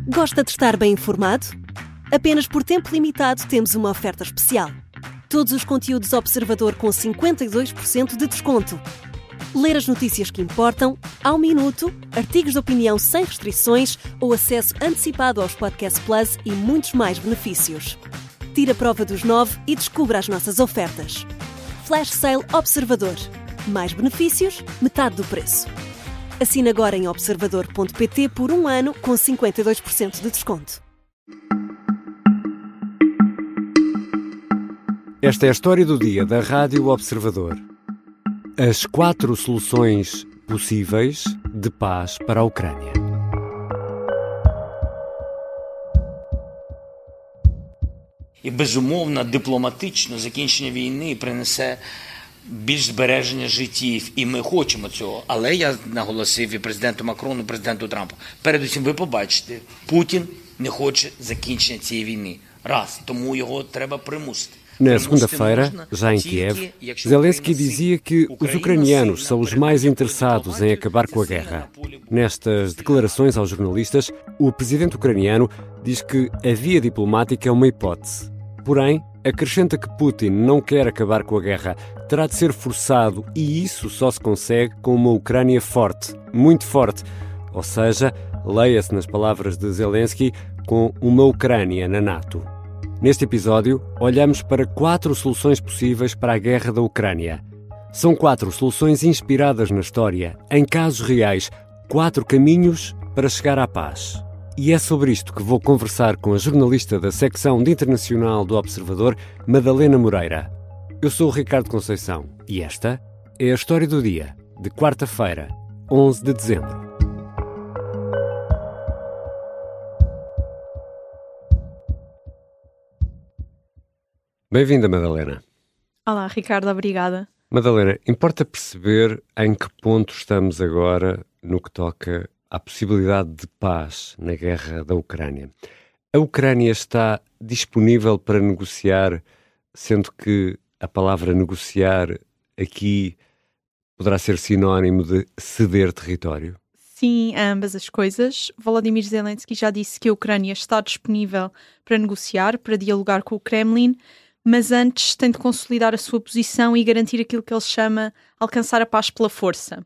Gosta de estar bem informado? Apenas por tempo limitado temos uma oferta especial. Todos os conteúdos Observador com 52% de desconto. Ler as notícias que importam, ao minuto, artigos de opinião sem restrições ou acesso antecipado aos Podcast Plus e muitos mais benefícios. Tire a prova dos 9 e descubra as nossas ofertas. Flash Sale Observador. Mais benefícios, metade do preço. Assine agora em observador.pt por 1 ano com 52% de desconto. Esta é a história do dia da Rádio Observador. As 4 soluções possíveis de paz para a Ucrânia. І, безумовно, дипломатично закінчення війни принесе більш збереження життів. І ми хочемо цього. Але я наголосив і президенту Макрону, і президенту Трампу. Передусім, ви побачите, Путін не хоче закінчення цієї війни. Раз. Тому його треба примусити. Na segunda-feira, já em Kiev, Zelensky dizia que os ucranianos são os mais interessados em acabar com a guerra. Nestas declarações aos jornalistas, o presidente ucraniano diz que a via diplomática é uma hipótese. Porém, acrescenta que Putin não quer acabar com a guerra, terá de ser forçado e isso só se consegue com uma Ucrânia forte, muito forte. Ou seja, leia-se nas palavras de Zelensky, com uma Ucrânia na NATO. Neste episódio, olhamos para 4 soluções possíveis para a guerra da Ucrânia. São 4 soluções inspiradas na história, em casos reais, 4 caminhos para chegar à paz. E é sobre isto que vou conversar com a jornalista da secção de internacional do Observador, Madalena Moreira. Eu sou o Ricardo Conceição e esta é a história do dia, de quarta-feira, 11 de dezembro. Bem-vinda, Madalena. Olá, Ricardo, obrigada. Madalena, importa perceber em que ponto estamos agora no que toca à possibilidade de paz na guerra da Ucrânia. A Ucrânia está disponível para negociar, sendo que a palavra negociar aqui poderá ser sinónimo de ceder território? Sim, ambas as coisas. Volodymyr Zelensky já disse que a Ucrânia está disponível para negociar, para dialogar com o Kremlin, mas antes tem de consolidar a sua posição e garantir aquilo que ele chama alcançar a paz pela força.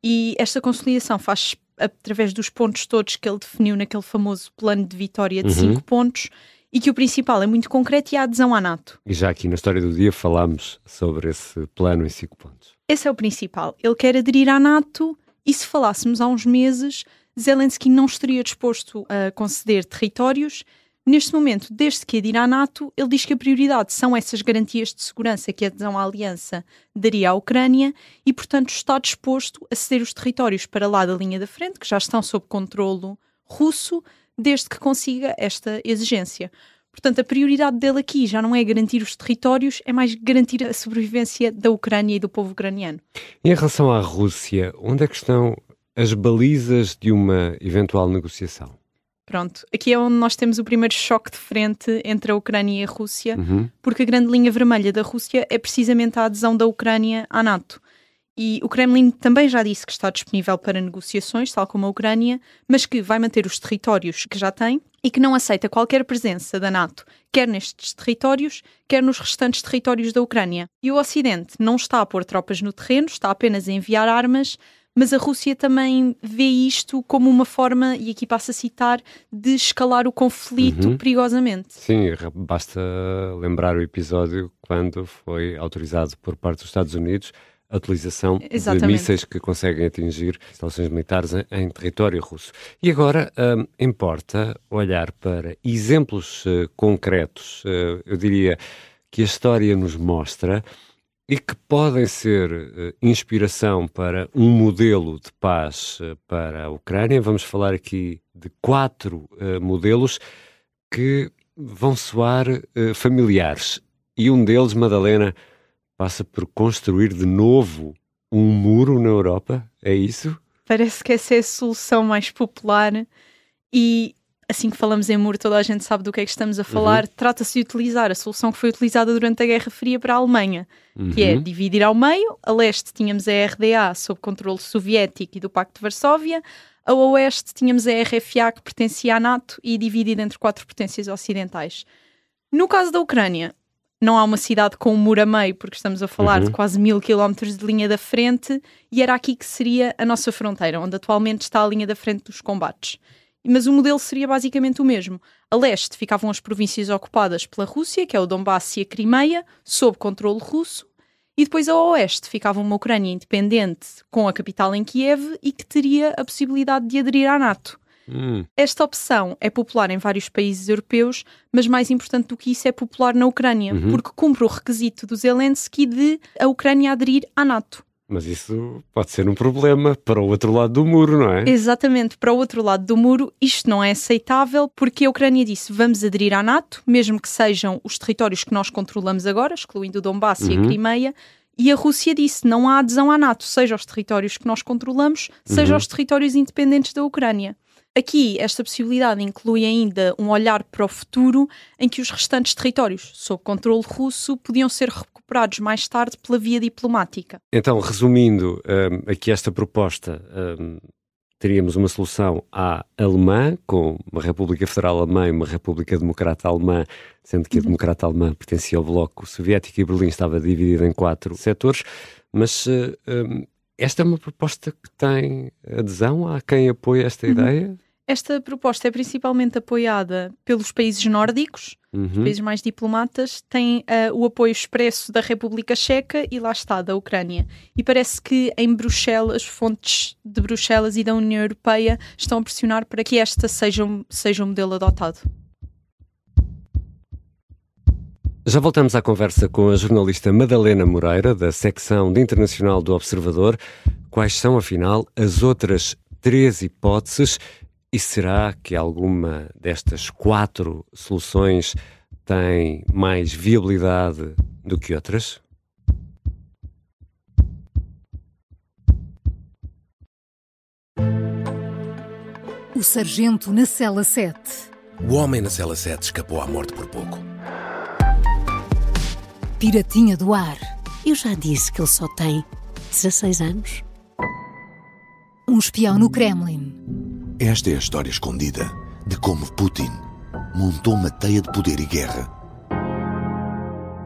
E esta consolidação faz através dos pontos todos que ele definiu naquele famoso plano de vitória de 5 pontos, e que o principal é muito concreto e a adesão à NATO. E já aqui na história do dia falámos sobre esse plano em 5 pontos. Esse é o principal. Ele quer aderir à NATO e, se falássemos há uns meses, Zelensky não estaria disposto a conceder territórios. Neste momento, desde que aderir à NATO, ele diz que a prioridade são essas garantias de segurança que a adesão à aliança daria à Ucrânia e, portanto, está disposto a ceder os territórios para lá da linha da frente, que já estão sob controlo russo, desde que consiga esta exigência. Portanto, a prioridade dele aqui já não é garantir os territórios, é mais garantir a sobrevivência da Ucrânia e do povo ucraniano. E em relação à Rússia, onde é que estão as balizas de uma eventual negociação? Pronto, aqui é onde nós temos o primeiro choque de frente entre a Ucrânia e a Rússia, porque a grande linha vermelha da Rússia é precisamente a adesão da Ucrânia à NATO. E o Kremlin também já disse que está disponível para negociações, tal como a Ucrânia, mas que vai manter os territórios que já tem e que não aceita qualquer presença da NATO, quer nestes territórios, quer nos restantes territórios da Ucrânia. E o Ocidente não está a pôr tropas no terreno, está apenas a enviar armas, mas a Rússia também vê isto como uma forma, e aqui passo a citar, de escalar o conflito perigosamente. Sim, basta lembrar o episódio quando foi autorizado por parte dos Estados Unidos a utilização de mísseis que conseguem atingir instalações militares em território russo. E agora importa olhar para exemplos concretos, eu diria, que a história nos mostra e que podem ser inspiração para um modelo de paz para a Ucrânia. Vamos falar aqui de 4 modelos que vão soar familiares. E um deles, Madalena, passa por construir de novo um muro na Europa, é isso? Parece que essa é a solução mais popular e, assim que falamos em muro, toda a gente sabe do que é que estamos a falar. Trata-se de utilizar a solução que foi utilizada durante a Guerra Fria para a Alemanha, que é dividir ao meio. A leste tínhamos a RDA sob controle soviético e do Pacto de Varsóvia, A oeste tínhamos a RFA, que pertencia à NATO e dividida entre 4 potências ocidentais. No caso da Ucrânia, não há uma cidade com um muro a meio, porque estamos a falar de quase 1000 quilómetros de linha da frente, e era aqui que seria a nossa fronteira, onde atualmente está a linha da frente dos combates. Mas o modelo seria basicamente o mesmo. A leste ficavam as províncias ocupadas pela Rússia, que é o Donbass e a Crimeia, sob controle russo, e depois a oeste ficava uma Ucrânia independente, com a capital em Kiev, e que teria a possibilidade de aderir à NATO. Esta opção é popular em vários países europeus, mas mais importante do que isso é popular na Ucrânia, porque cumpre o requisito do Zelensky de a Ucrânia aderir à NATO. Mas isso pode ser um problema para o outro lado do muro, não é? Exatamente, para o outro lado do muro isto não é aceitável, porque a Ucrânia disse vamos aderir à NATO, mesmo que sejam os territórios que nós controlamos agora, excluindo o Donbass e a Crimeia, e a Rússia disse não há adesão à NATO, seja os territórios que nós controlamos, seja os territórios independentes da Ucrânia. Aqui, esta possibilidade inclui ainda um olhar para o futuro em que os restantes territórios, sob controle russo, podiam ser recuperados mais tarde pela via diplomática. Então, resumindo aqui esta proposta, teríamos uma solução à alemã, com uma República Federal Alemã e uma República Democrata Alemã, sendo que a Democrata Alemã pertencia ao Bloco Soviético e Berlim estava dividida em 4 setores, mas esta é uma proposta que tem adesão? Há quem apoie esta ideia? Esta proposta é principalmente apoiada pelos países nórdicos, os países mais diplomatas, têm o apoio expresso da República Checa e lá está, da Ucrânia. E parece que em Bruxelas, fontes de Bruxelas e da União Europeia estão a pressionar para que esta seja um modelo adotado. Já voltamos à conversa com a jornalista Madalena Moreira, da secção de Internacional do Observador. Quais são, afinal, as outras 3 hipóteses? E será que alguma destas 4 soluções tem mais viabilidade do que outras? O sargento na cela 7. O homem na cela 7 escapou à morte por pouco. Piratinha do ar. Eu já disse que ele só tem 16 anos. Um espião no Kremlin. Esta é a história escondida de como Putin montou uma teia de poder e guerra.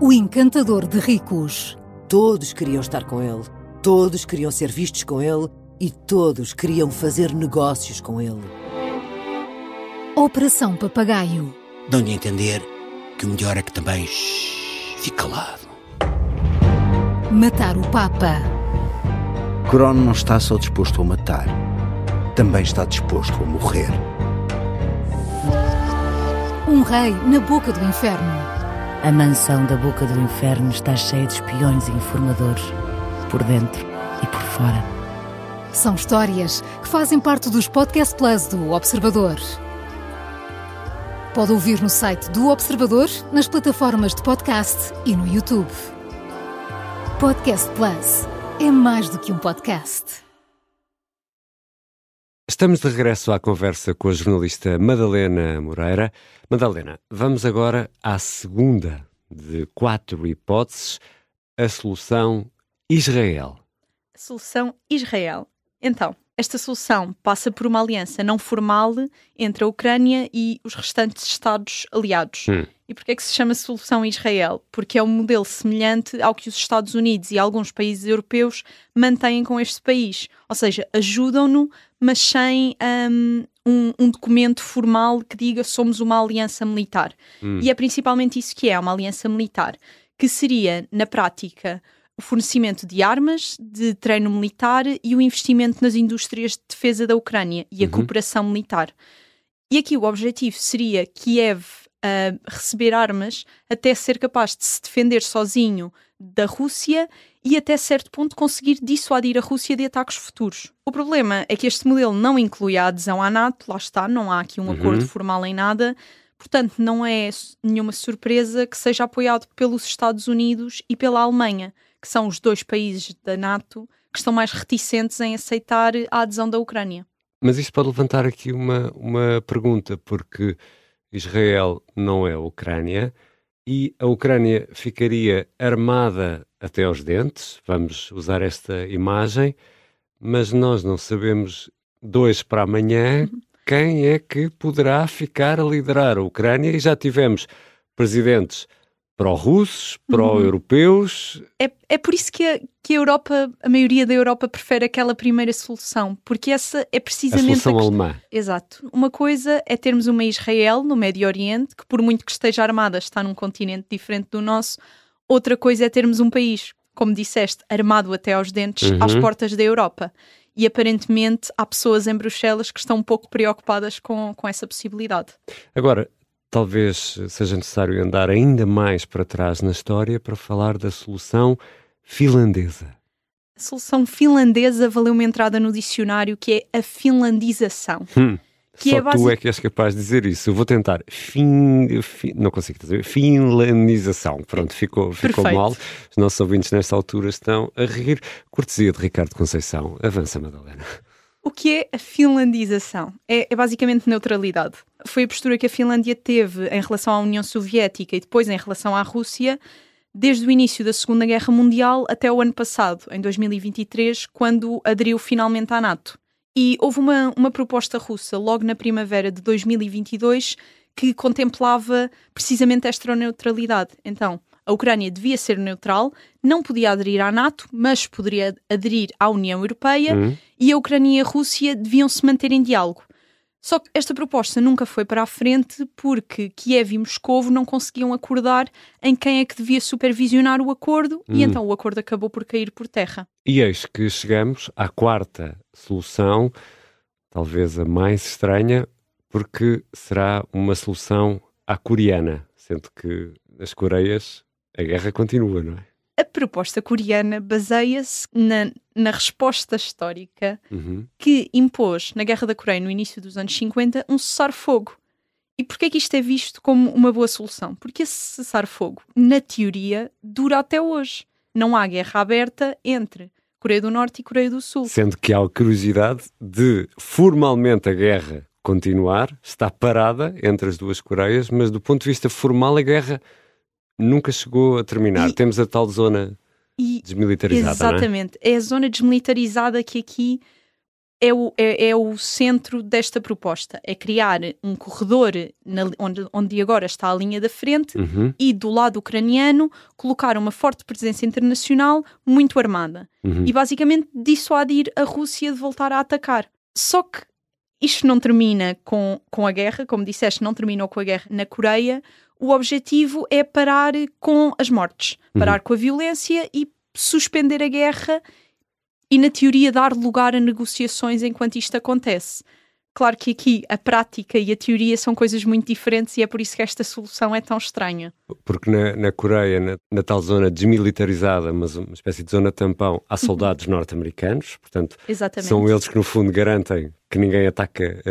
O encantador de ricos. Todos queriam estar com ele, todos queriam ser vistos com ele e todos queriam fazer negócios com ele. Operação Papagaio. Dão-lhe a entender que o melhor é que também fique calado. Matar o Papa. Crono não está só disposto a matar, também está disposto a morrer. Um rei na boca do inferno. A mansão da boca do inferno está cheia de espiões e informadores, por dentro e por fora. São histórias que fazem parte dos Podcast Plus do Observador. Pode ouvir no site do Observador, nas plataformas de podcast e no YouTube. Podcast Plus é mais do que um podcast. Estamos de regresso à conversa com a jornalista Madalena Moreira. Madalena, vamos agora à segunda de 4 hipóteses, a solução Israel. A solução Israel. Então, esta solução passa por uma aliança não formal entre a Ucrânia e os restantes Estados aliados. E porquê é que se chama solução Israel? Porque é um modelo semelhante ao que os Estados Unidos e alguns países europeus mantêm com este país. Ou seja, ajudam-no, mas sem um documento formal que diga somos uma aliança militar. E é principalmente isso que é, uma aliança militar, que seria, na prática, o fornecimento de armas, de treino militar e o investimento nas indústrias de defesa da Ucrânia e a cooperação militar. E aqui o objetivo seria Kiev receber armas até ser capaz de se defender sozinho da Rússia e até certo ponto conseguir dissuadir a Rússia de ataques futuros. O problema é que este modelo não inclui a adesão à NATO, lá está, não há aqui um acordo formal em nada, portanto não é nenhuma surpresa que seja apoiado pelos Estados Unidos e pela Alemanha, que são os 2 países da NATO que estão mais reticentes em aceitar a adesão da Ucrânia. Mas isto pode levantar aqui uma pergunta, porque Israel não é a Ucrânia e a Ucrânia ficaria armada até aos dentes, vamos usar esta imagem, mas nós não sabemos 2 para amanhã, quem é que poderá ficar a liderar a Ucrânia? E já tivemos presidentes pró-russos, pró-europeus. É por isso que a Europa, a maioria da Europa prefere aquela primeira solução, porque essa é precisamente a solução alemã. Exato. Uma coisa é termos uma Israel no Médio Oriente, que por muito que esteja armada está num continente diferente do nosso. Outra coisa é termos um país, como disseste, armado até aos dentes, às portas da Europa. E aparentemente há pessoas em Bruxelas que estão um pouco preocupadas com essa possibilidade. Agora, talvez seja necessário andar ainda mais para trás na história para falar da solução finlandesa. A solução finlandesa valeu uma entrada no dicionário que é a finlandização. Que só tu é que és capaz de dizer isso. Eu vou tentar. Não consigo dizer. Finlandização. Pronto, ficou mal. Os nossos ouvintes nesta altura estão a rir. Cortesia de Ricardo Conceição. Avança, Madalena. O que é a finlandização? É basicamente neutralidade. Foi a postura que a Finlândia teve em relação à União Soviética e depois em relação à Rússia desde o início da Segunda Guerra Mundial até o ano passado, em 2023, quando aderiu finalmente à NATO. E houve uma proposta russa logo na primavera de 2022 que contemplava precisamente esta neutralidade. Então, a Ucrânia devia ser neutral, não podia aderir à NATO, mas poderia aderir à União Europeia e a Ucrânia e a Rússia deviam se manter em diálogo. Só que esta proposta nunca foi para a frente porque Kiev e Moscovo não conseguiam acordar em quem é que devia supervisionar o acordo e então o acordo acabou por cair por terra. E eis que chegamos à quarta solução, talvez a mais estranha, porque será uma solução à coreana, sendo que nas Coreias a guerra continua, não é? A proposta coreana baseia-se na resposta histórica que impôs na Guerra da Coreia no início dos anos 50 um cessar-fogo. E porquê é que isto é visto como uma boa solução? Porque esse cessar-fogo, na teoria, dura até hoje. Não há guerra aberta entre Coreia do Norte e Coreia do Sul. Sendo que há a curiosidade de formalmente a guerra continuar, está parada entre as duas Coreias, mas do ponto de vista formal a guerra nunca chegou a terminar. Temos a tal zona desmilitarizada, exatamente. Não é? É a zona desmilitarizada que aqui é o centro desta proposta. É criar um corredor onde agora está a linha da frente e do lado ucraniano colocar uma forte presença internacional muito armada. E basicamente dissuadir a Rússia de voltar a atacar. Só que isto não termina com a guerra, como disseste, não terminou com a guerra na Coreia. O objetivo é parar com as mortes, parar com a violência e suspender a guerra e, na teoria, dar lugar a negociações enquanto isto acontece. Claro que aqui a prática e a teoria são coisas muito diferentes e é por isso que esta solução é tão estranha. Porque na Coreia, na tal zona desmilitarizada, mas uma espécie de zona tampão, há soldados norte-americanos, portanto, são eles que no fundo garantem que ninguém ataca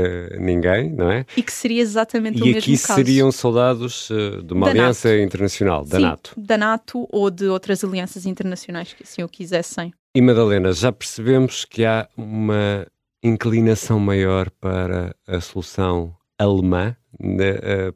ninguém, não é? E que seria exatamente o mesmo caso. E aqui seriam soldados de uma aliança internacional, da NATO. Da NATO ou de outras alianças internacionais que assim o quisessem. E Madalena, já percebemos que há uma inclinação maior para a solução alemã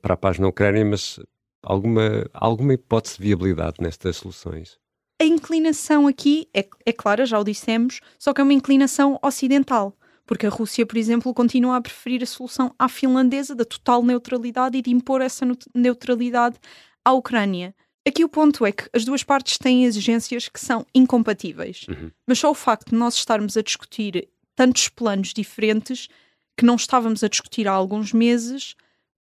para a paz na Ucrânia, mas alguma hipótese de viabilidade nestas soluções? A inclinação aqui é clara, já o dissemos, só que é uma inclinação ocidental, porque a Rússia, por exemplo, continua a preferir a solução à finlandesa da total neutralidade e de impor essa neutralidade à Ucrânia. Aqui o ponto é que as duas partes têm exigências que são incompatíveis, mas só o facto de nós estarmos a discutir tantos planos diferentes que não estávamos a discutir há alguns meses,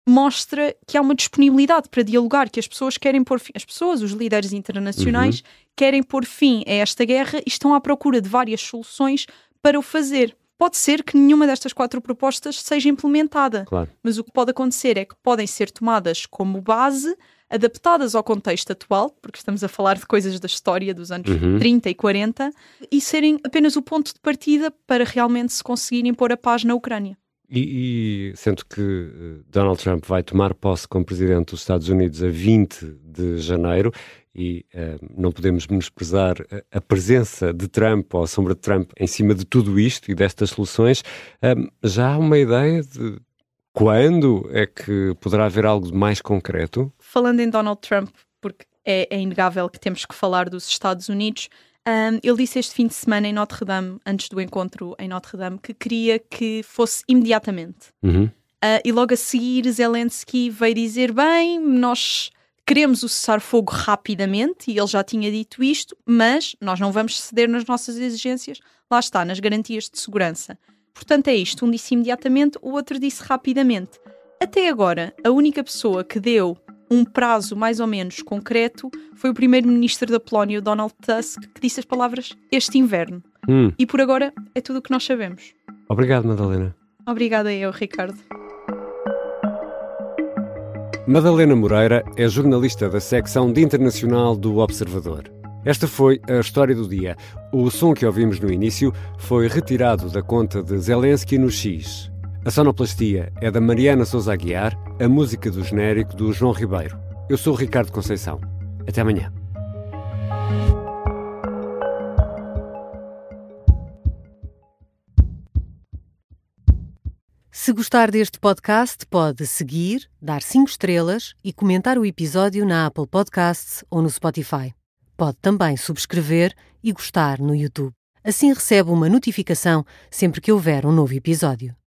mostra que há uma disponibilidade para dialogar, que as pessoas querem pôr fim, os líderes internacionais, querem pôr fim a esta guerra e estão à procura de várias soluções para o fazer. Pode ser que nenhuma destas 4 propostas seja implementada, mas o que pode acontecer é que podem ser tomadas como base, adaptadas ao contexto atual, porque estamos a falar de coisas da história dos anos 30 e 40, e serem apenas o ponto de partida para realmente se conseguirem pôr a paz na Ucrânia. E sendo que Donald Trump vai tomar posse como presidente dos Estados Unidos a 20 de janeiro, e não podemos menosprezar a presença de Trump ou a sombra de Trump em cima de tudo isto e destas soluções, já há uma ideia de quando é que poderá haver algo mais concreto? Falando em Donald Trump, porque é inegável que temos que falar dos Estados Unidos, Ele disse este fim de semana em Notre-Dame, antes do encontro em Notre-Dame, que queria que fosse imediatamente. E logo a seguir Zelensky veio dizer, bem, nós queremos o cessar-fogo rapidamente, e ele já tinha dito isto, mas nós não vamos ceder nas nossas exigências, lá está, nas garantias de segurança. Portanto é isto, um disse imediatamente, o outro disse rapidamente. Até agora, a única pessoa que deu um prazo mais ou menos concreto foi o primeiro-ministro da Polónia, o Donald Tusk, que disse as palavras este inverno. E por agora é tudo o que nós sabemos. Obrigado, Madalena. Obrigada eu, Ricardo. Madalena Moreira é jornalista da secção de internacional do Observador. Esta foi a história do dia. O som que ouvimos no início foi retirado da conta de Zelensky no X. A sonoplastia é da Mariana Sousa Aguiar, a música do genérico do João Ribeiro. Eu sou o Ricardo Conceição. Até amanhã. Se gostar deste podcast, pode seguir, dar 5 estrelas e comentar o episódio na Apple Podcasts ou no Spotify. Pode também subscrever e gostar no YouTube. Assim recebe uma notificação sempre que houver um novo episódio.